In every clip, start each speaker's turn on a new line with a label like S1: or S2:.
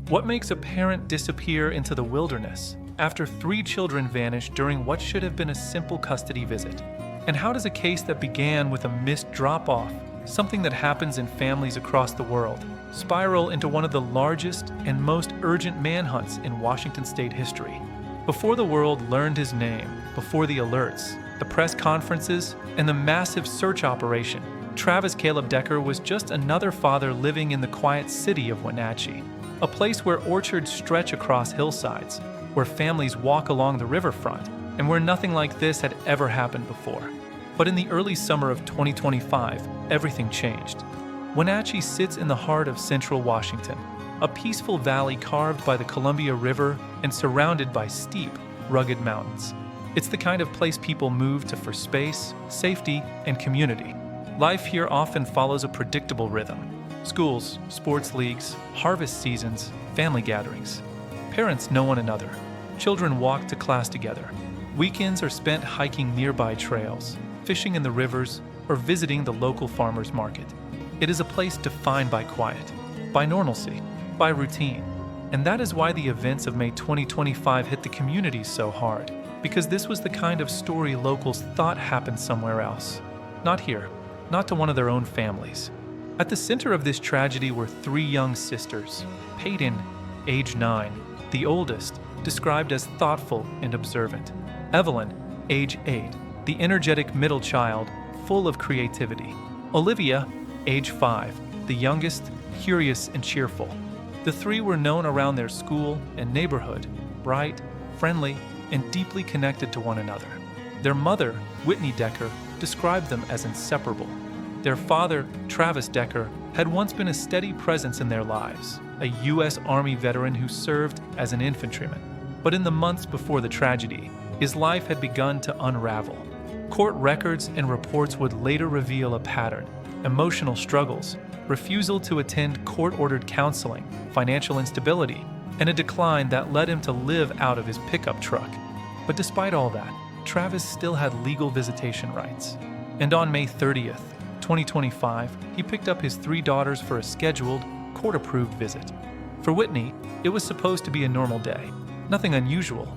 S1: What makes a parent disappear into the wilderness after 3 children vanish during what should have been a simple custody visit? And how does a case that began with a missed drop-off, something that happens in families across the world, spiral into one of the largest and most urgent manhunts in Washington state history? Before the world learned his name, before the alerts, the press conferences, and the massive search operation, Travis Caleb Decker was just another father living in the quiet city of Wenatchee, a place where orchards stretch across hillsides, where families walk along the riverfront, and where nothing like this had ever happened before. But in the early summer of 2025, everything changed. Wenatchee sits in the heart of central Washington, a peaceful valley carved by the Columbia River and surrounded by steep, rugged mountains. It's the kind of place people move to for space, safety, and community. Life here often follows a predictable rhythm. Schools, sports leagues, harvest seasons, family gatherings. Parents know one another. Children walk to class together. Weekends are spent hiking nearby trails, fishing in the rivers, or visiting the local farmers market. It is a place defined by quiet, by normalcy, by routine. And that is why the events of May 2025 hit the community so hard, because this was the kind of story locals thought happened somewhere else. Not here, not to one of their own families. At the center of this tragedy were 3 young sisters. Paityn, age 9, the oldest, described as thoughtful and observant. Evelyn, age 8, the energetic middle child, full of creativity. Olivia, age 5, the youngest, curious and cheerful. The 3 were known around their school and neighborhood, bright, friendly, and deeply connected to one another. Their mother, Whitney Decker, described them as inseparable. Their father, Travis Decker, had once been a steady presence in their lives, a U.S. Army veteran who served as an infantryman. But in the months before the tragedy, his life had begun to unravel. Court records and reports would later reveal a pattern: emotional struggles, refusal to attend court-ordered counseling, financial instability, and a decline that led him to live out of his pickup truck. But despite all that, Travis still had legal visitation rights. And on May 30th, 2025, he picked up his 3 daughters for a scheduled, court-approved visit. For Whitney, it was supposed to be a normal day. Nothing unusual,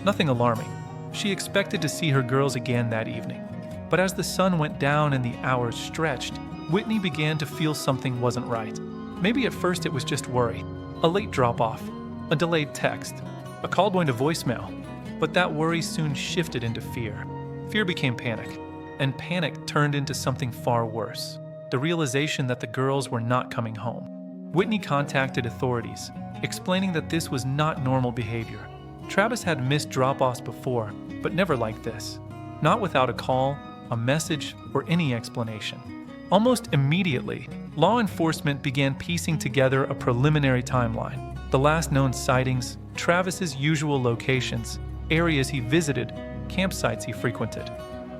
S1: nothing alarming. She expected to see her girls again that evening. But as the sun went down and the hours stretched, Whitney began to feel something wasn't right. Maybe at first it was just worry, a late drop-off, a delayed text, a call going to voicemail. But that worry soon shifted into fear. Fear became panic, and panic turned into something far worse: the realization that the girls were not coming home. Whitney contacted authorities, explaining that this was not normal behavior. Travis had missed drop-offs before, but never like this. Not without a call, a message, or any explanation. Almost immediately, law enforcement began piecing together a preliminary timeline. The last known sightings, Travis's usual locations, areas he visited, campsites he frequented.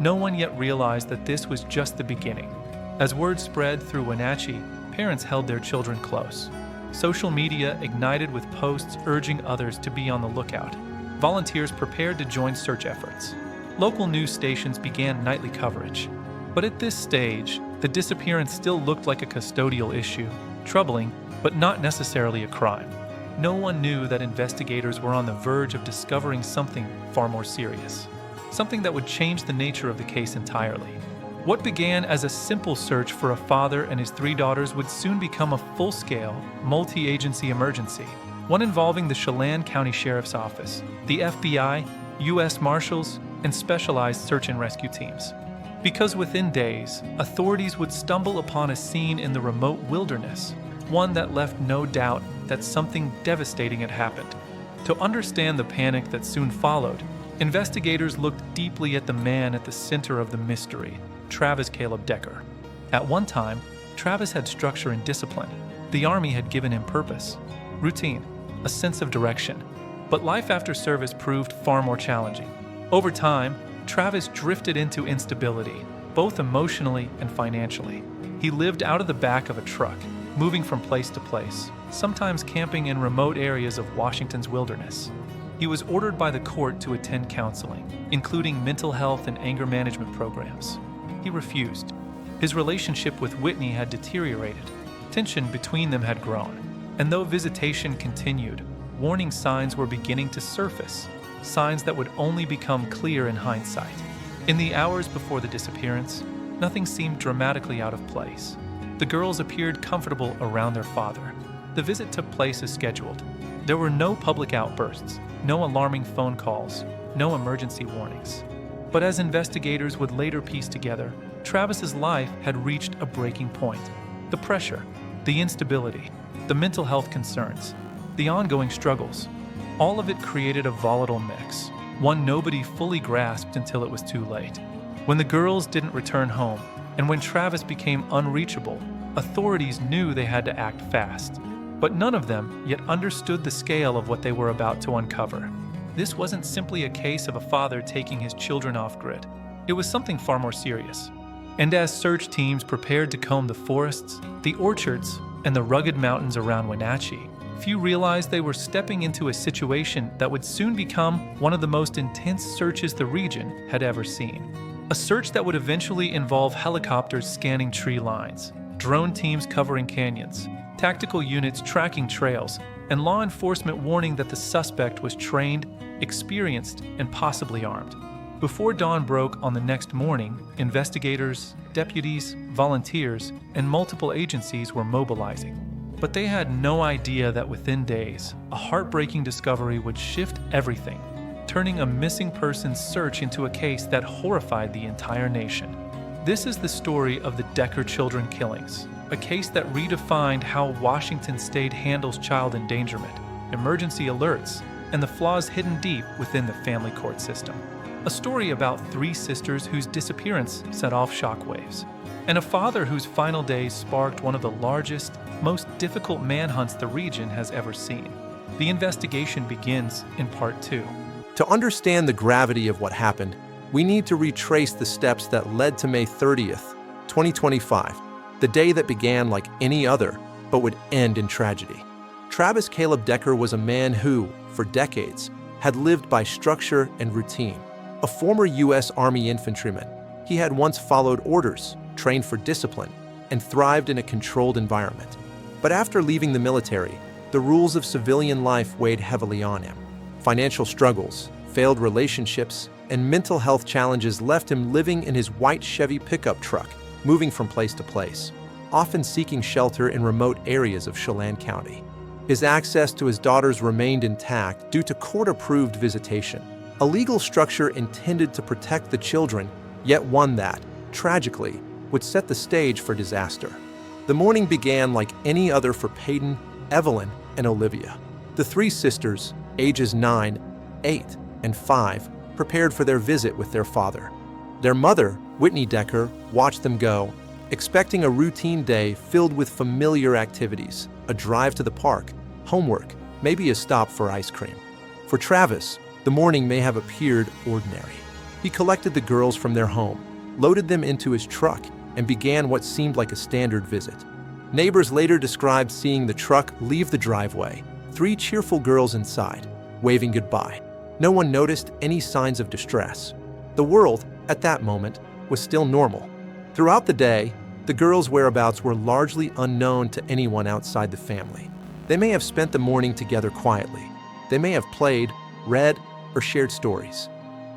S1: No one yet realized that this was just the beginning. As word spread through Wenatchee, parents held their children close. Social media ignited with posts urging others to be on the lookout. Volunteers prepared to join search efforts. Local news stations began nightly coverage. But at this stage, the disappearance still looked like a custodial issue, troubling, but not necessarily a crime. No one knew that investigators were on the verge of discovering something far more serious. Something that would change the nature of the case entirely. What began as a simple search for a father and his 3 daughters would soon become a full-scale, multi-agency emergency, one involving the Chelan County Sheriff's Office, the FBI, U.S. Marshals, and specialized search and rescue teams. Because within days, authorities would stumble upon a scene in the remote wilderness, one that left no doubt that something devastating had happened. To understand the panic that soon followed, investigators looked deeply at the man at the center of the mystery, Travis Caleb Decker. At one time, Travis had structure and discipline. The Army had given him purpose, routine, a sense of direction. But life after service proved far more challenging. Over time, Travis drifted into instability, both emotionally and financially. He lived out of the back of a truck, moving from place to place, sometimes camping in remote areas of Washington's wilderness. He was ordered by the court to attend counseling, including mental health and anger management programs. He refused. His relationship with Whitney had deteriorated. Tension between them had grown. And though visitation continued, warning signs were beginning to surface, signs that would only become clear in hindsight. In the hours before the disappearance, nothing seemed dramatically out of place. The girls appeared comfortable around their father. The visit took place as scheduled. There were no public outbursts, no alarming phone calls, no emergency warnings. But as investigators would later piece together, Travis's life had reached a breaking point. The pressure, the instability, the mental health concerns, the ongoing struggles, all of it created a volatile mix, one nobody fully grasped until it was too late. When the girls didn't return home, and when Travis became unreachable, authorities knew they had to act fast. But none of them yet understood the scale of what they were about to uncover. This wasn't simply a case of a father taking his children off-grid. It was something far more serious. And as search teams prepared to comb the forests, the orchards, and the rugged mountains around Wenatchee, few realized they were stepping into a situation that would soon become one of the most intense searches the region had ever seen. A search that would eventually involve helicopters scanning tree lines, drone teams covering canyons, tactical units tracking trails, and law enforcement warning that the suspect was trained, experienced, and possibly armed. Before dawn broke on the next morning, investigators, deputies, volunteers, and multiple agencies were mobilizing. But they had no idea that within days, a heartbreaking discovery would shift everything, turning a missing persons search into a case that horrified the entire nation. This is the story of the Decker children killings, a case that redefined how Washington state handles child endangerment, emergency alerts, and the flaws hidden deep within the family court system. A story about three sisters whose disappearance set off shockwaves, and a father whose final days sparked one of the largest, most difficult manhunts the region has ever seen. The investigation begins in part 2.
S2: To understand the gravity of what happened, we need to retrace the steps that led to May 30th, 2025, the day that began like any other, but would end in tragedy. Travis Caleb Decker was a man who, for decades, had lived by structure and routine. A former U.S. Army infantryman, he had once followed orders, trained for discipline, and thrived in a controlled environment. But after leaving the military, the rules of civilian life weighed heavily on him. Financial struggles, failed relationships, and mental health challenges left him living in his white Chevy pickup truck, moving from place to place, often seeking shelter in remote areas of Chelan County. His access to his daughters remained intact due to court-approved visitation, a legal structure intended to protect the children, yet one that, tragically, would set the stage for disaster. The morning began like any other for Paityn, Evelyn, and Olivia. The three sisters, ages 9, 8, and 5, prepared for their visit with their father. Their mother, Whitney Decker, watched them go, expecting a routine day filled with familiar activities, a drive to the park, homework, maybe a stop for ice cream. For Travis, the morning may have appeared ordinary. He collected the girls from their home, loaded them into his truck, and began what seemed like a standard visit. Neighbors later described seeing the truck leave the driveway, 3 cheerful girls inside, waving goodbye. No one noticed any signs of distress. The world, at that moment, was still normal. Throughout the day, the girls' whereabouts were largely unknown to anyone outside the family. They may have spent the morning together quietly. They may have played, read, or shared stories.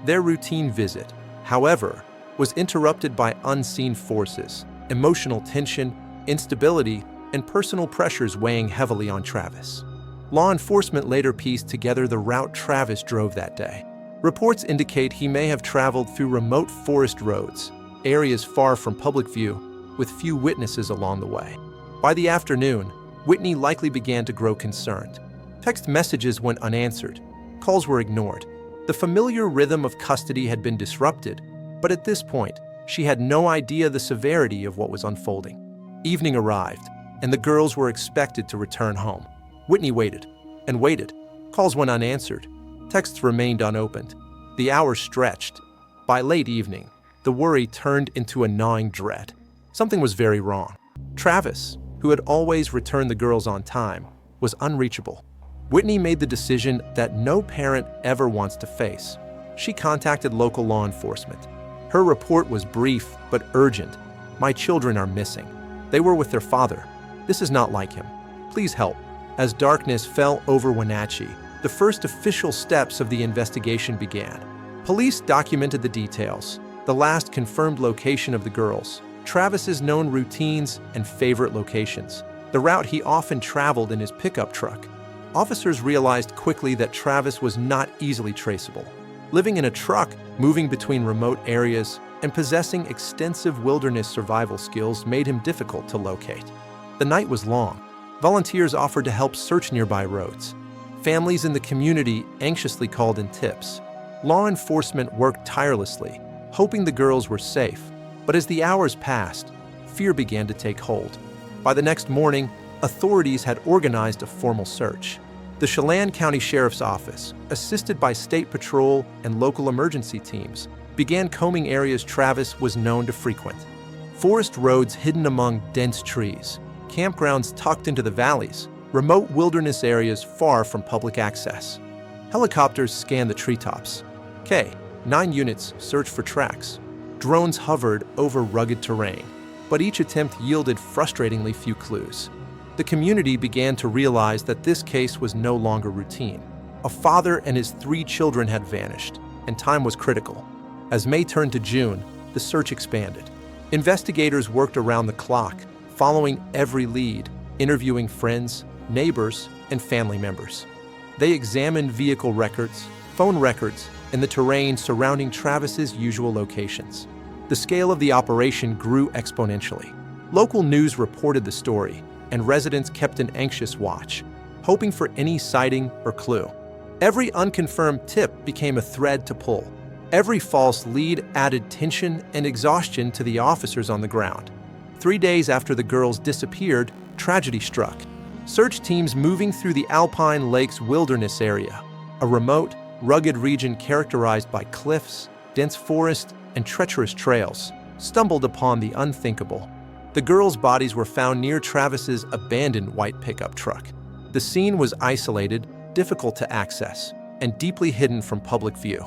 S2: Their routine visit, however, was interrupted by unseen forces, emotional tension, instability, and personal pressures weighing heavily on Travis. Law enforcement later pieced together the route Travis drove that day. Reports indicate he may have traveled through remote forest roads, areas far from public view, with few witnesses along the way. By the afternoon, Whitney likely began to grow concerned. Text messages went unanswered. Calls were ignored. The familiar rhythm of custody had been disrupted, but at this point, she had no idea the severity of what was unfolding. Evening arrived, and the girls were expected to return home. Whitney waited and waited. Calls went unanswered. Texts remained unopened. The hours stretched. By late evening, the worry turned into a gnawing dread. Something was very wrong. Travis, who had always returned the girls on time, was unreachable. Whitney made the decision that no parent ever wants to face. She contacted local law enforcement. Her report was brief but urgent. "My children are missing. They were with their father. This is not like him. Please help." As darkness fell over Wenatchee, the first official steps of the investigation began. Police documented the details, the last confirmed location of the girls, Travis's known routines and favorite locations, the route he often traveled in his pickup truck. Officers realized quickly that Travis was not easily traceable. Living in a truck, moving between remote areas, and possessing extensive wilderness survival skills made him difficult to locate. The night was long. Volunteers offered to help search nearby roads. Families in the community anxiously called in tips. Law enforcement worked tirelessly, hoping the girls were safe. But as the hours passed, fear began to take hold. By the next morning, authorities had organized a formal search. The Chelan County Sheriff's Office, assisted by state patrol and local emergency teams, began combing areas Travis was known to frequent. Forest roads hidden among dense trees, campgrounds tucked into the valleys, remote wilderness areas far from public access. Helicopters scanned the treetops. 9 units searched for tracks. Drones hovered over rugged terrain, but each attempt yielded frustratingly few clues. The community began to realize that this case was no longer routine. A father and his 3 children had vanished, and time was critical. As May turned to June, the search expanded. Investigators worked around the clock, following every lead, interviewing friends, neighbors, and family members. They examined vehicle records, phone records, and the terrain surrounding Travis's usual locations. The scale of the operation grew exponentially. Local news reported the story, and residents kept an anxious watch, hoping for any sighting or clue. Every unconfirmed tip became a thread to pull. Every false lead added tension and exhaustion to the officers on the ground. 3 days after the girls disappeared, tragedy struck. Search teams moving through the Alpine Lakes Wilderness area, a remote, rugged region characterized by cliffs, dense forest, and treacherous trails, stumbled upon the unthinkable. The girls' bodies were found near Travis's abandoned white pickup truck. The scene was isolated, difficult to access, and deeply hidden from public view.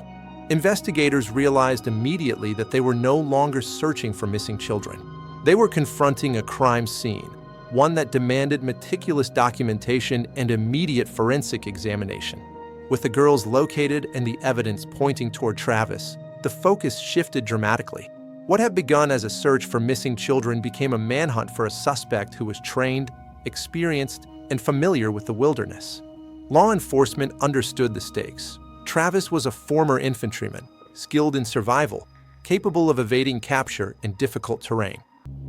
S2: Investigators realized immediately that they were no longer searching for missing children. They were confronting a crime scene, one that demanded meticulous documentation and immediate forensic examination. With the girls located and the evidence pointing toward Travis, the focus shifted dramatically. What had begun as a search for missing children became a manhunt for a suspect who was trained, experienced, and familiar with the wilderness. Law enforcement understood the stakes. Travis was a former infantryman, skilled in survival, capable of evading capture in difficult terrain.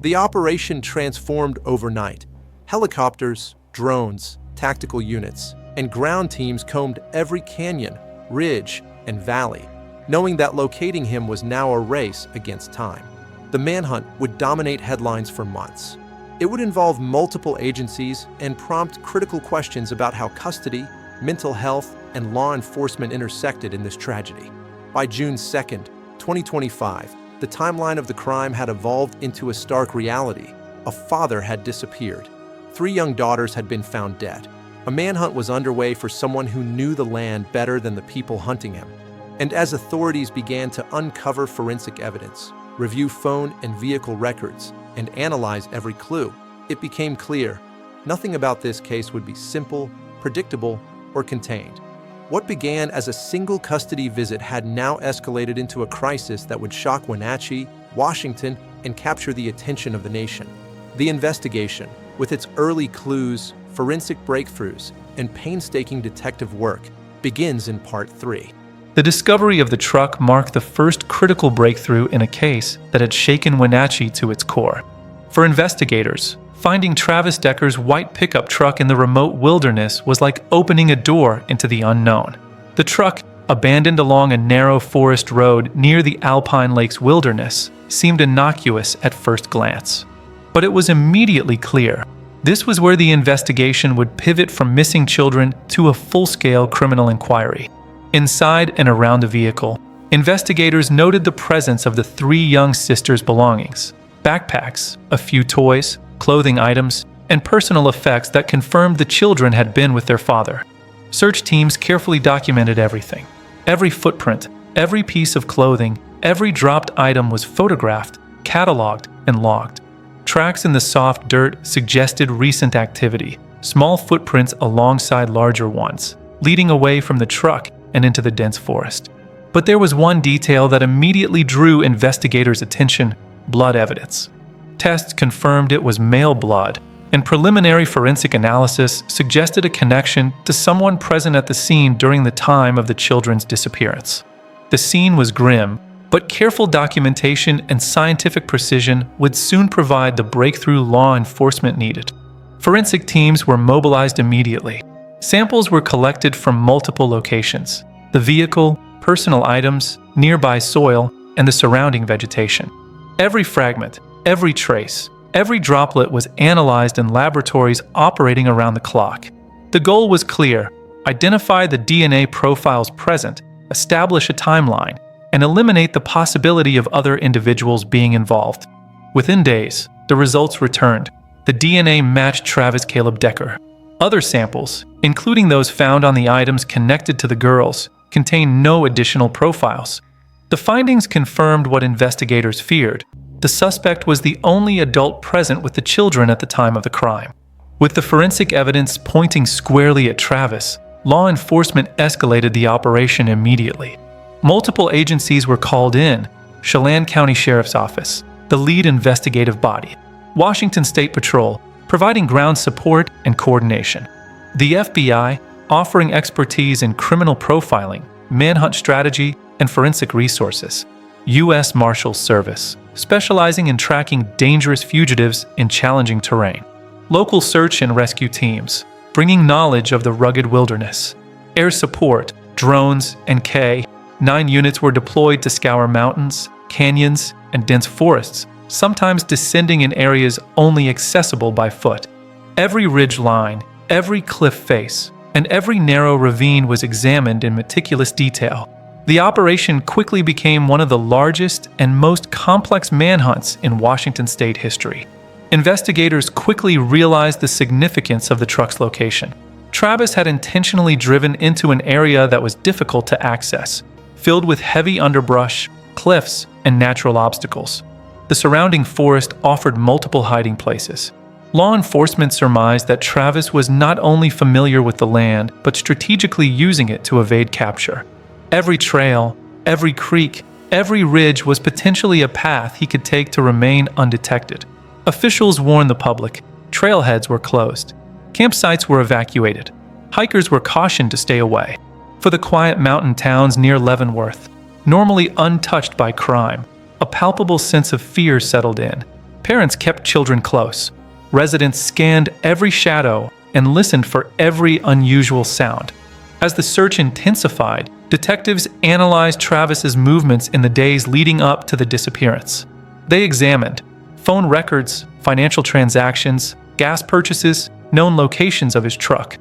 S2: The operation transformed overnight. Helicopters, drones, tactical units, and ground teams combed every canyon, ridge, and valley, knowing that locating him was now a race against time. The manhunt would dominate headlines for months. It would involve multiple agencies and prompt critical questions about how custody, mental health, and law enforcement intersected in this tragedy. By June 2nd, 2025, the timeline of the crime had evolved into a stark reality. A father had disappeared. 3 young daughters had been found dead. A manhunt was underway for someone who knew the land better than the people hunting him. And as authorities began to uncover forensic evidence, review phone and vehicle records, and analyze every clue, it became clear nothing about this case would be simple, predictable, or contained. What began as a single custody visit had now escalated into a crisis that would shock Wenatchee, Washington, and capture the attention of the nation. The investigation, with its early clues, forensic breakthroughs, and painstaking detective work, begins in Part 3.
S1: The discovery of the truck marked the first critical breakthrough in a case that had shaken Wenatchee to its core. For investigators, finding Travis Decker's white pickup truck in the remote wilderness was like opening a door into the unknown. The truck, abandoned along a narrow forest road near the Alpine Lakes Wilderness, seemed innocuous at first glance. But it was immediately clear. This was where the investigation would pivot from missing children to a full-scale criminal inquiry. Inside and around the vehicle, investigators noted the presence of the 3 young sisters' belongings: backpacks, a few toys, clothing items, and personal effects that confirmed the children had been with their father. Search teams carefully documented everything. Every footprint, every piece of clothing, every dropped item was photographed, cataloged, and logged. Tracks in the soft dirt suggested recent activity, small footprints alongside larger ones, leading away from the truck and into the dense forest. But there was one detail that immediately drew investigators' attention: blood evidence. Tests confirmed it was male blood, and preliminary forensic analysis suggested a connection to someone present at the scene during the time of the children's disappearance. The scene was grim, but careful documentation and scientific precision would soon provide the breakthrough law enforcement needed. Forensic teams were mobilized immediately. Samples were collected from multiple locations: the vehicle, personal items, nearby soil, and the surrounding vegetation. Every fragment, every trace, every droplet was analyzed in laboratories operating around the clock. The goal was clear: identify the DNA profiles present, establish a timeline, and eliminate the possibility of other individuals being involved. Within days, the results returned. The DNA matched Travis Caleb Decker. Other samples, including those found on the items connected to the girls, contained no additional profiles. The findings confirmed what investigators feared: the suspect was the only adult present with the children at the time of the crime. With the forensic evidence pointing squarely at Travis, law enforcement escalated the operation immediately. Multiple agencies were called in: Chelan County Sheriff's Office, the lead investigative body; Washington State Patrol, providing ground support and coordination; the FBI, offering expertise in criminal profiling, manhunt strategy, and forensic resources; U.S. Marshals Service, specializing in tracking dangerous fugitives in challenging terrain; local search and rescue teams, bringing knowledge of the rugged wilderness; air support, drones, and K-9 units were deployed to scour mountains, canyons, and dense forests, sometimes descending in areas only accessible by foot. Every ridge line, every cliff face, and every narrow ravine was examined in meticulous detail. The operation quickly became one of the largest and most complex manhunts in Washington state history. Investigators quickly realized the significance of the truck's location. Travis had intentionally driven into an area that was difficult to access, filled with heavy underbrush, cliffs, and natural obstacles. The surrounding forest offered multiple hiding places. Law enforcement surmised that Travis was not only familiar with the land, but strategically using it to evade capture. Every trail, every creek, every ridge was potentially a path he could take to remain undetected. Officials warned the public. Trailheads were closed. Campsites were evacuated. Hikers were cautioned to stay away. For the quiet mountain towns near Leavenworth, normally untouched by crime, a palpable sense of fear settled in. Parents kept children close. Residents scanned every shadow and listened for every unusual sound. As the search intensified, detectives analyzed Travis's movements in the days leading up to the disappearance. They examined phone records, financial transactions, gas purchases, known locations of his truck.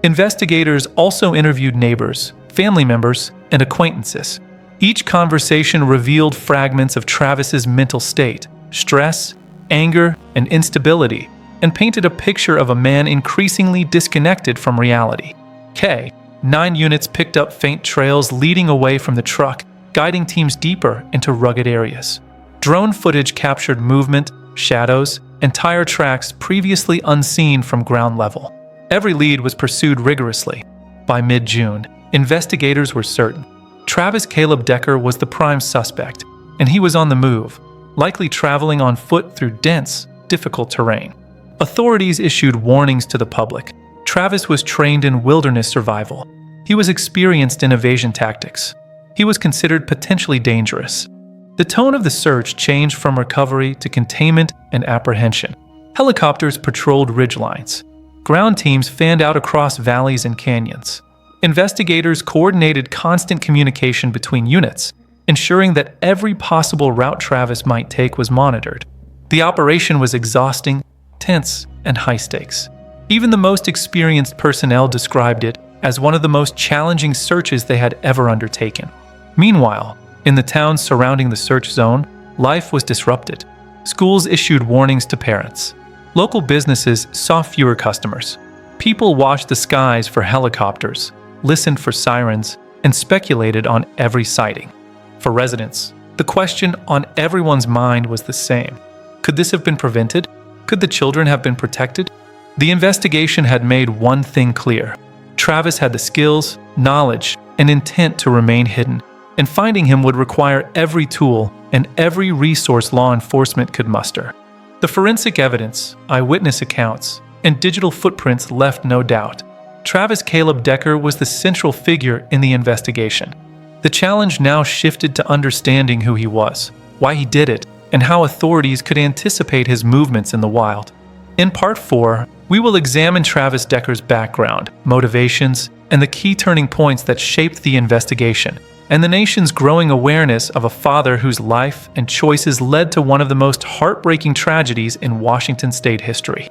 S1: Investigators also interviewed neighbors, family members, and acquaintances. Each conversation revealed fragments of Travis's mental state, stress, anger, and instability, and painted a picture of a man increasingly disconnected from reality. K-9 units picked up faint trails leading away from the truck, guiding teams deeper into rugged areas. Drone footage captured movement, shadows, and tire tracks previously unseen from ground level. Every lead was pursued rigorously. By mid-June, investigators were certain Travis Caleb Decker was the prime suspect, and he was on the move, likely traveling on foot through dense, difficult terrain. Authorities issued warnings to the public. Travis was trained in wilderness survival. He was experienced in evasion tactics. He was considered potentially dangerous. The tone of the search changed from recovery to containment and apprehension. Helicopters patrolled ridgelines. Ground teams fanned out across valleys and canyons. Investigators coordinated constant communication between units, ensuring that every possible route Travis might take was monitored. The operation was exhausting, tense, and high stakes. Even the most experienced personnel described it as one of the most challenging searches they had ever undertaken. Meanwhile, in the towns surrounding the search zone, life was disrupted. Schools issued warnings to parents. Local businesses saw fewer customers. People watched the skies for helicopters, listened for sirens, and speculated on every sighting. For residents, the question on everyone's mind was the same. Could this have been prevented? Could the children have been protected? The investigation had made one thing clear. Travis had the skills, knowledge, and intent to remain hidden, and finding him would require every tool and every resource law enforcement could muster. The forensic evidence, eyewitness accounts, and digital footprints left no doubt. Travis Caleb Decker was the central figure in the investigation. The challenge now shifted to understanding who he was, why he did it, and how authorities could anticipate his movements in the wild. In Part 4, we will examine Travis Decker's background, motivations, and the key turning points that shaped the investigation, and the nation's growing awareness of a father whose life and choices led to one of the most heartbreaking tragedies in Washington state history.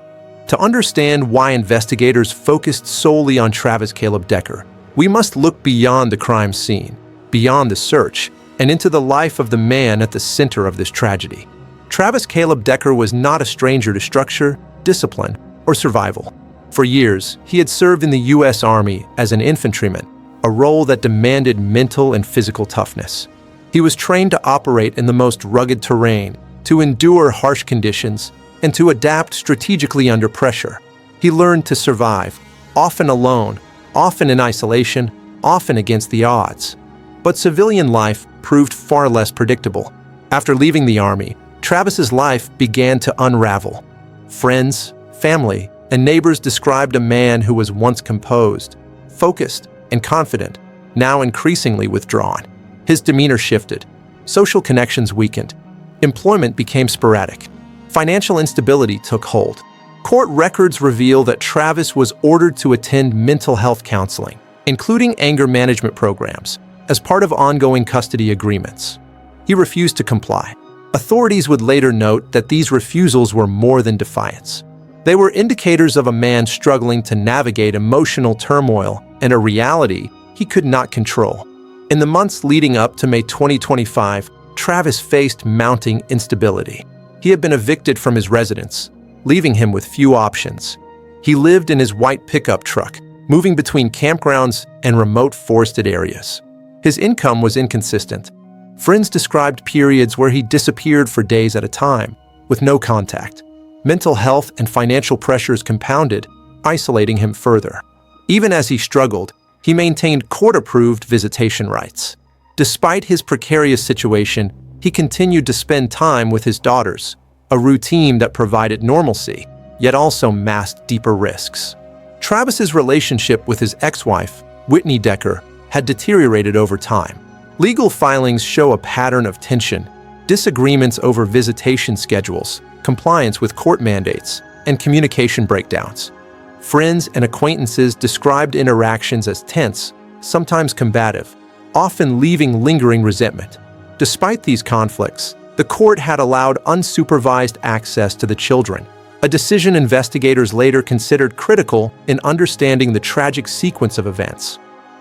S2: To understand why investigators focused solely on Travis Caleb Decker, we must look beyond the crime scene, beyond the search, and into the life of the man at the center of this tragedy. Travis Caleb Decker was not a stranger to structure, discipline, or survival. For years, he had served in the U.S. Army as an infantryman, a role that demanded mental and physical toughness. He was trained to operate in the most rugged terrain, to endure harsh conditions, and to adapt strategically under pressure. He learned to survive, often alone, often in isolation, often against the odds. But civilian life proved far less predictable. After leaving the Army, Travis's life began to unravel. Friends, family, and neighbors described a man who was once composed, focused, and confident, now increasingly withdrawn. His demeanor shifted. Social connections weakened. Employment became sporadic. Financial instability took hold. Court records reveal that Travis was ordered to attend mental health counseling, including anger management programs, as part of ongoing custody agreements. He refused to comply. Authorities would later note that these refusals were more than defiance. They were indicators of a man struggling to navigate emotional turmoil and a reality he could not control. In the months leading up to May 2025, Travis faced mounting instability. He had been evicted from his residence, leaving him with few options. He lived in his white pickup truck, moving between campgrounds and remote forested areas. His income was inconsistent. Friends described periods where he disappeared for days at a time, with no contact. Mental health and financial pressures compounded, isolating him further. Even as he struggled, he maintained court-approved visitation rights. Despite his precarious situation, he continued to spend time with his daughters, a routine that provided normalcy, yet also masked deeper risks. Travis's relationship with his ex-wife, Whitney Decker, had deteriorated over time. Legal filings show a pattern of tension, disagreements over visitation schedules, compliance with court mandates, and communication breakdowns. Friends and acquaintances described interactions as tense, sometimes combative, often leaving lingering resentment. Despite these conflicts, the court had allowed unsupervised access to the children, a decision investigators later considered critical in understanding the tragic sequence of events.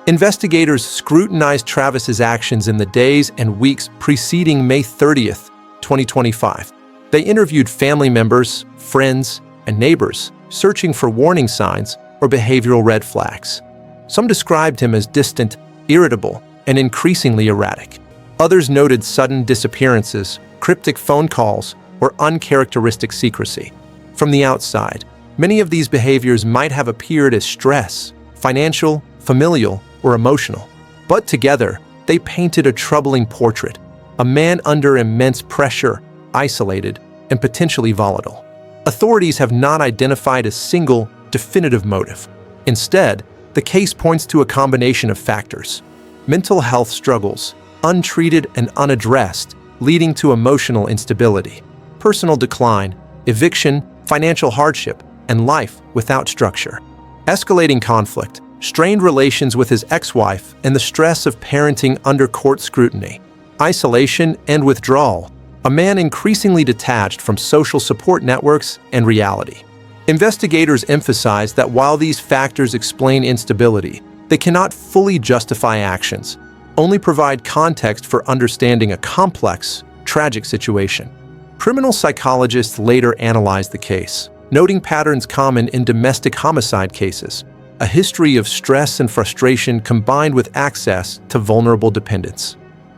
S2: Investigators scrutinized Travis's actions in the days and weeks preceding May 30th, 2025. They interviewed family members, friends, and neighbors, searching for warning signs or behavioral red flags. Some described him as distant, irritable, and increasingly erratic. Others noted sudden disappearances, cryptic phone calls, or uncharacteristic secrecy. From the outside, many of these behaviors might have appeared as stress, financial, familial, or emotional. But together, they painted a troubling portrait, a man under immense pressure, isolated, and potentially volatile. Authorities have not identified a single, definitive motive. Instead, the case points to a combination of factors: mental health struggles, untreated and unaddressed, leading to emotional instability, personal decline, eviction, financial hardship, and life without structure. Escalating conflict, strained relations with his ex-wife, and the stress of parenting under court scrutiny. Isolation and withdrawal, a man increasingly detached from social support networks and reality. Investigators emphasize that while these factors explain instability, they cannot fully justify actions, only provide context for understanding a complex, tragic situation. Criminal psychologists later analyzed the case, noting patterns common in domestic homicide cases, a history of stress and frustration combined with access to vulnerable dependents.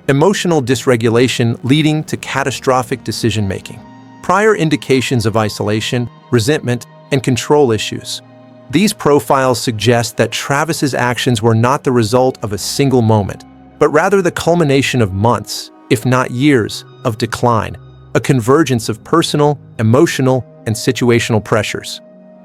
S2: Emotional dysregulation leading to catastrophic decision-making. Prior indications of isolation, resentment, and control issues. These profiles suggest that Travis's actions were not the result of a single moment, but rather the culmination of months, if not years, of decline, a convergence of personal, emotional, and situational pressures.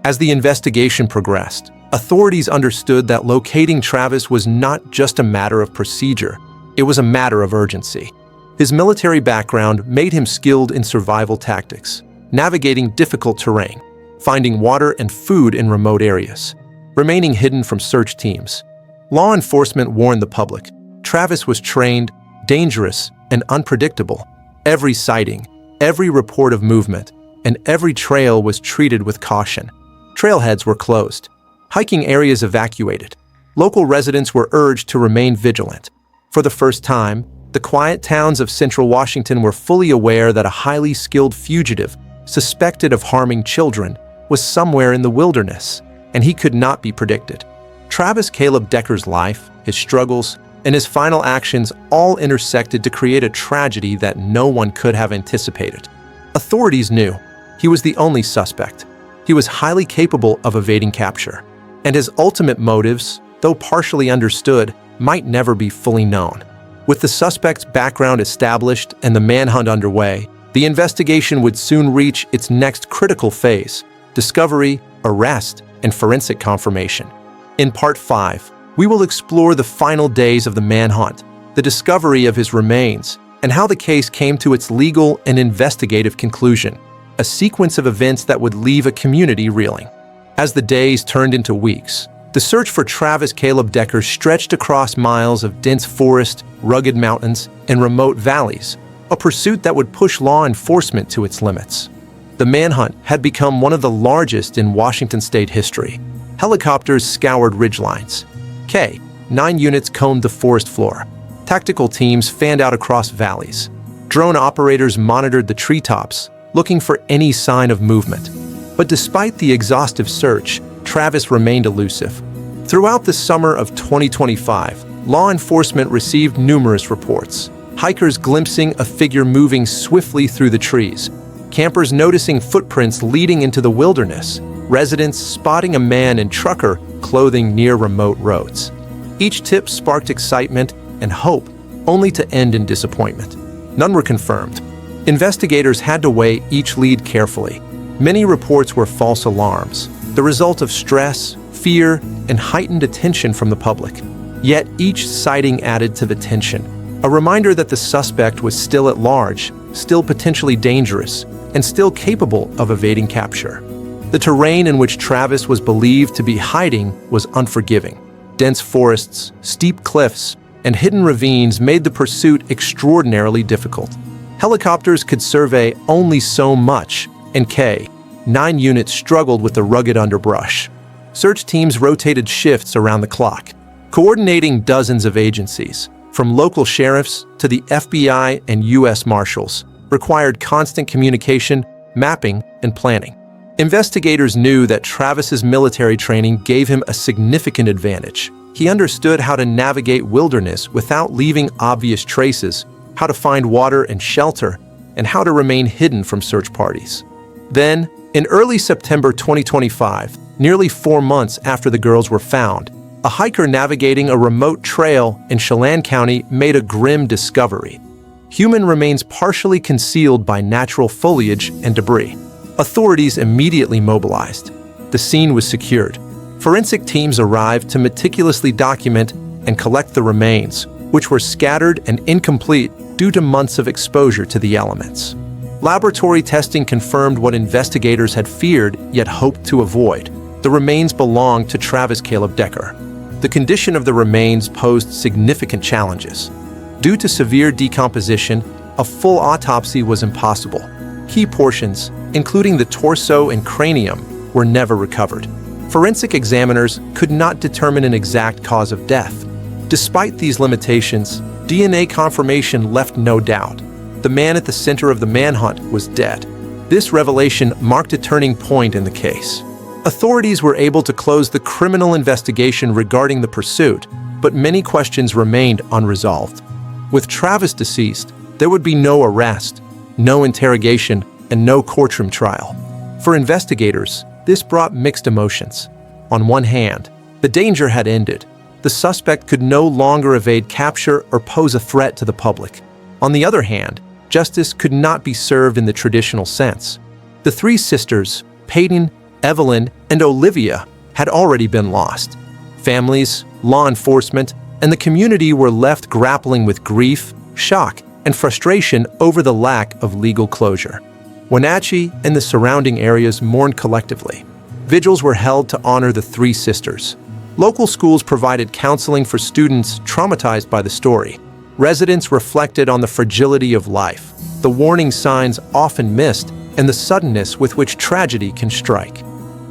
S2: As the investigation progressed, authorities understood that locating Travis was not just a matter of procedure, it was a matter of urgency. His military background made him skilled in survival tactics, navigating difficult terrain, finding water and food in remote areas, remaining hidden from search teams. Law enforcement warned the public. Travis was trained, dangerous, and unpredictable. Every sighting, every report of movement, and every trail was treated with caution. Trailheads were closed, hiking areas evacuated. Local residents were urged to remain vigilant. For the first time, the quiet towns of central Washington were fully aware that a highly skilled fugitive, suspected of harming children, was somewhere in the wilderness, and he could not be predicted. Travis Caleb Decker's life, his struggles, and his final actions all intersected to create a tragedy that no one could have anticipated. Authorities knew he was the only suspect. He was highly capable of evading capture, and his ultimate motives, though partially understood, might never be fully known. With the suspect's background established and the manhunt underway, the investigation would soon reach its next critical phase: discovery, arrest, and forensic confirmation. In Part 5, we will explore the final days of the manhunt, the discovery of his remains, and how the case came to its legal and investigative conclusion, a sequence of events that would leave a community reeling. As the days turned into weeks, the search for Travis Caleb Decker stretched across miles of dense forest, rugged mountains, and remote valleys, a pursuit that would push law enforcement to its limits. The manhunt had become one of the largest in Washington state history. Helicopters scoured ridgelines. K-9 units combed the forest floor. Tactical teams fanned out across valleys. Drone operators monitored the treetops, looking for any sign of movement. But despite the exhaustive search, Travis remained elusive. Throughout the summer of 2025, law enforcement received numerous reports. Hikers glimpsing a figure moving swiftly through the trees, campers noticing footprints leading into the wilderness, residents spotting a man in trucker clothing near remote roads. Each tip sparked excitement and hope, only to end in disappointment. None were confirmed. Investigators had to weigh each lead carefully. Many reports were false alarms, the result of stress, fear, and heightened attention from the public. Yet each sighting added to the tension, a reminder that the suspect was still at large, still potentially dangerous, and still capable of evading capture. The terrain in which Travis was believed to be hiding was unforgiving. Dense forests, steep cliffs, and hidden ravines made the pursuit extraordinarily difficult. Helicopters could survey only so much, and K-9 units struggled with the rugged underbrush. Search teams rotated shifts around the clock, coordinating dozens of agencies, from local sheriffs to the FBI and U.S. Marshals, required constant communication, mapping, and planning. Investigators knew that Travis's military training gave him a significant advantage. He understood how to navigate wilderness without leaving obvious traces, how to find water and shelter, and how to remain hidden from search parties. Then, in early September 2025, nearly 4 months after the girls were found, a hiker navigating a remote trail in Chelan County made a grim discovery. Human remains partially concealed by natural foliage and debris. Authorities immediately mobilized. The scene was secured. Forensic teams arrived to meticulously document and collect the remains, which were scattered and incomplete due to months of exposure to the elements. Laboratory testing confirmed what investigators had feared yet hoped to avoid. The remains belonged to Travis Caleb Decker. The condition of the remains posed significant challenges. Due to severe decomposition, a full autopsy was impossible. Key portions, including the torso and cranium, were never recovered. Forensic examiners could not determine an exact cause of death. Despite these limitations, DNA confirmation left no doubt. The man at the center of the manhunt was dead. This revelation marked a turning point in the case. Authorities were able to close the criminal investigation regarding the pursuit, but many questions remained unresolved. With Travis deceased, there would be no arrest, no interrogation, and no courtroom trial. For investigators, This brought mixed emotions. On one hand, the danger had ended. The suspect could no longer evade capture or pose a threat to the public. On the other hand, justice could not be served in the traditional sense. The three sisters, Paityn, Evelyn, and Olivia, had already been lost. Families, law enforcement, and the community were left grappling with grief, shock, and frustration over the lack of legal closure. Wenatchee and the surrounding areas mourned collectively. Vigils were held to honor the three sisters. Local schools provided counseling for students traumatized by the story. Residents reflected on the fragility of life, the warning signs often missed, and the suddenness with which tragedy can strike.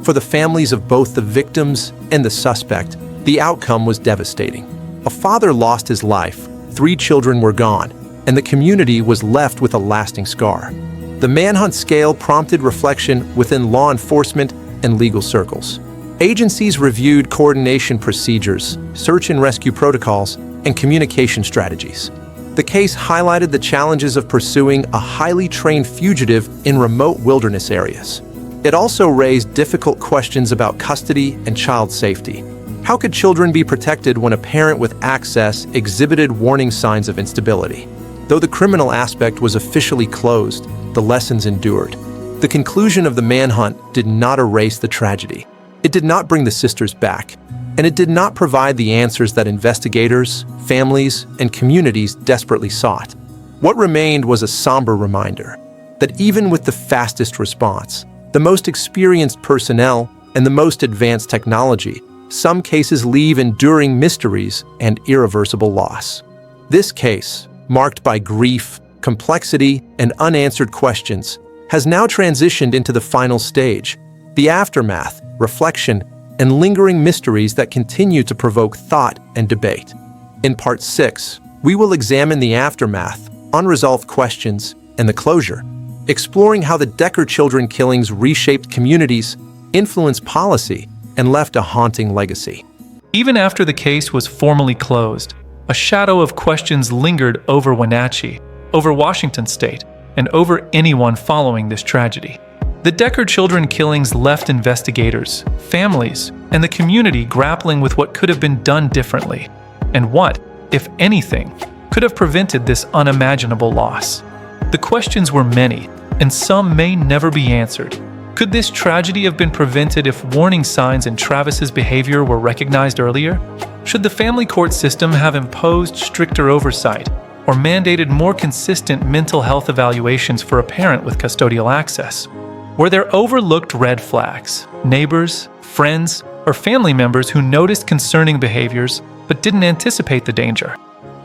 S2: For the families of both the victims and the suspect, the outcome was devastating. A father lost his life, 3 children were gone, and the community was left with a lasting scar. The manhunt scale prompted reflection within law enforcement and legal circles. Agencies reviewed coordination procedures, search and rescue protocols, and communication strategies. The case highlighted the challenges of pursuing a highly trained fugitive in remote wilderness areas. It also raised difficult questions about custody and child safety. How could children be protected when a parent with access exhibited warning signs of instability? Though the criminal aspect was officially closed, the lessons endured. The conclusion of the manhunt did not erase the tragedy. It did not bring the sisters back, and it did not provide the answers that investigators, families, and communities desperately sought. What remained was a somber reminder that even with the fastest response, the most experienced personnel, and the most advanced technology, some cases leave enduring mysteries and irreversible loss. This case, marked by grief, complexity, and unanswered questions, has now transitioned into the final stage, the aftermath, reflection, and lingering mysteries that continue to provoke thought and debate. In Part 6, we will examine the aftermath, unresolved questions, and the closure, exploring how the Decker children killings reshaped communities, influenced policy, and left a haunting legacy.
S1: Even after the case was formally closed, a shadow of questions lingered over Wenatchee, over Washington State, and over anyone following this tragedy. The Decker children killings left investigators, families, and the community grappling with what could have been done differently, and what, if anything, could have prevented this unimaginable loss. The questions were many, and some may never be answered. Could this tragedy have been prevented if warning signs in Travis's behavior were recognized earlier? Should the family court system have imposed stricter oversight or mandated more consistent mental health evaluations for a parent with custodial access? Were there overlooked red flags, neighbors, friends, or family members who noticed concerning behaviors but didn't anticipate the danger?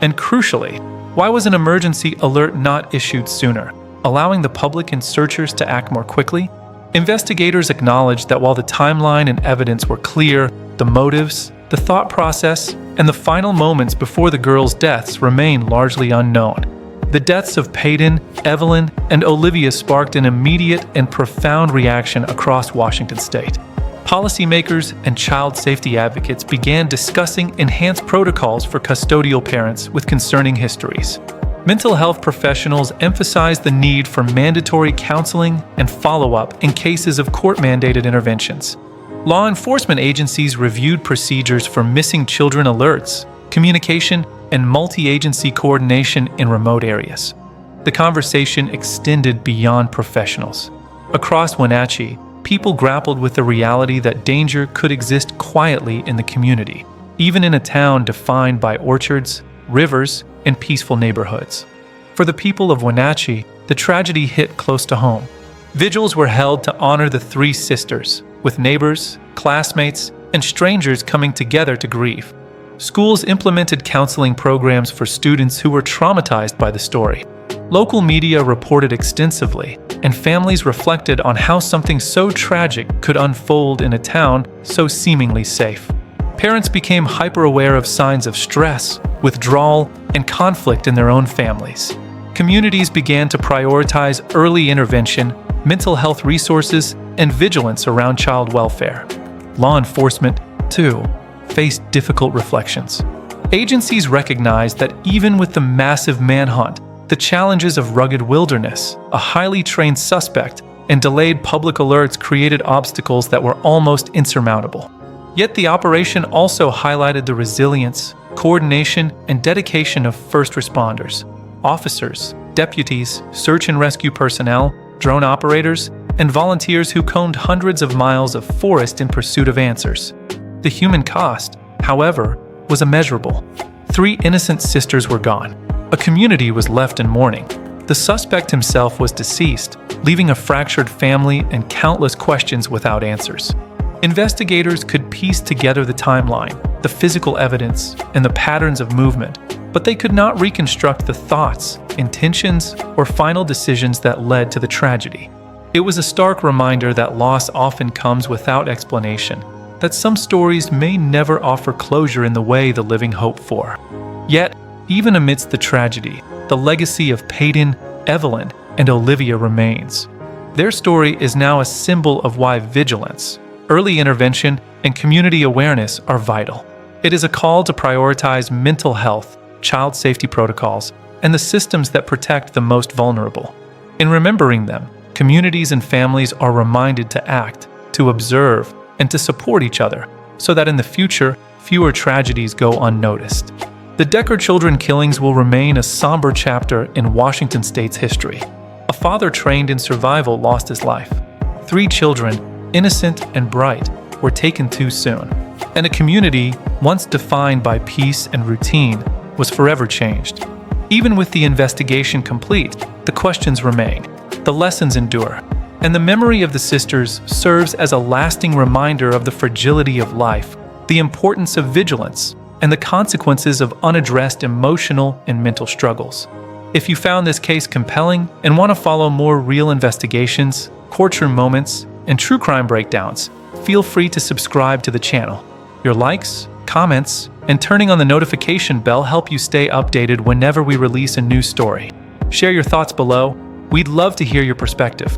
S1: And crucially, why was an emergency alert not issued sooner, allowing the public and searchers to act more quickly? Investigators acknowledged that while the timeline and evidence were clear, the motives, the thought process, and the final moments before the girls' deaths remain largely unknown. The deaths of Paityn, Evelyn, and Olivia sparked an immediate and profound reaction across Washington State. Policymakers and child safety advocates began discussing enhanced protocols for custodial parents with concerning histories. Mental health professionals emphasized the need for mandatory counseling and follow-up in cases of court-mandated interventions. Law enforcement agencies reviewed procedures for missing children alerts, communication, and multi-agency coordination in remote areas. The conversation extended beyond professionals. Across Wenatchee, people grappled with the reality that danger could exist quietly in the community, even in a town defined by orchards, rivers, and peaceful neighborhoods. For the people of Wenatchee, the tragedy hit close to home. Vigils were held to honor the 3 sisters, with neighbors, classmates, and strangers coming together to grieve. Schools implemented counseling programs for students who were traumatized by the story. Local media reported extensively, and families reflected on how something so tragic could unfold in a town so seemingly safe. Parents became hyper-aware of signs of stress, withdrawal, and conflict in their own families. Communities began to prioritize early intervention, mental health resources, and vigilance around child welfare. Law enforcement, too, faced difficult reflections. Agencies recognized that even with the massive manhunt, the challenges of rugged wilderness, a highly trained suspect, and delayed public alerts created obstacles that were almost insurmountable. Yet the operation also highlighted the resilience, coordination, and dedication of first responders, officers, deputies, search and rescue personnel, drone operators, and volunteers who combed hundreds of miles of forest in pursuit of answers. The human cost, however, was immeasurable. 3 innocent sisters were gone. A community was left in mourning. The suspect himself was deceased, leaving a fractured family and countless questions without answers. Investigators could piece together the timeline, the physical evidence, and the patterns of movement, but they could not reconstruct the thoughts, intentions, or final decisions that led to the tragedy. It was a stark reminder that loss often comes without explanation, that some stories may never offer closure in the way the living hope for. Yet, even amidst the tragedy, the legacy of Paityn, Evelyn, and Olivia remains. Their story is now a symbol of why vigilance, early intervention, and community awareness are vital. It is a call to prioritize mental health, child safety protocols, and the systems that protect the most vulnerable. In remembering them, communities and families are reminded to act, to observe, and to support each other, so that in the future, fewer tragedies go unnoticed. The Decker children killings will remain a somber chapter in Washington state's history. A father trained in survival lost his life. 3 children, innocent and bright, were taken too soon. And a community, once defined by peace and routine, was forever changed. Even with the investigation complete, the questions remain, the lessons endure, and the memory of the sisters serves as a lasting reminder of the fragility of life, the importance of vigilance, and the consequences of unaddressed emotional and mental struggles. If you found this case compelling and want to follow more real investigations, courtroom moments, and true crime breakdowns, feel free to subscribe to the channel. Your likes, comments, and turning on the notification bell help you stay updated whenever we release a new story. Share your thoughts below. We'd love to hear your perspective.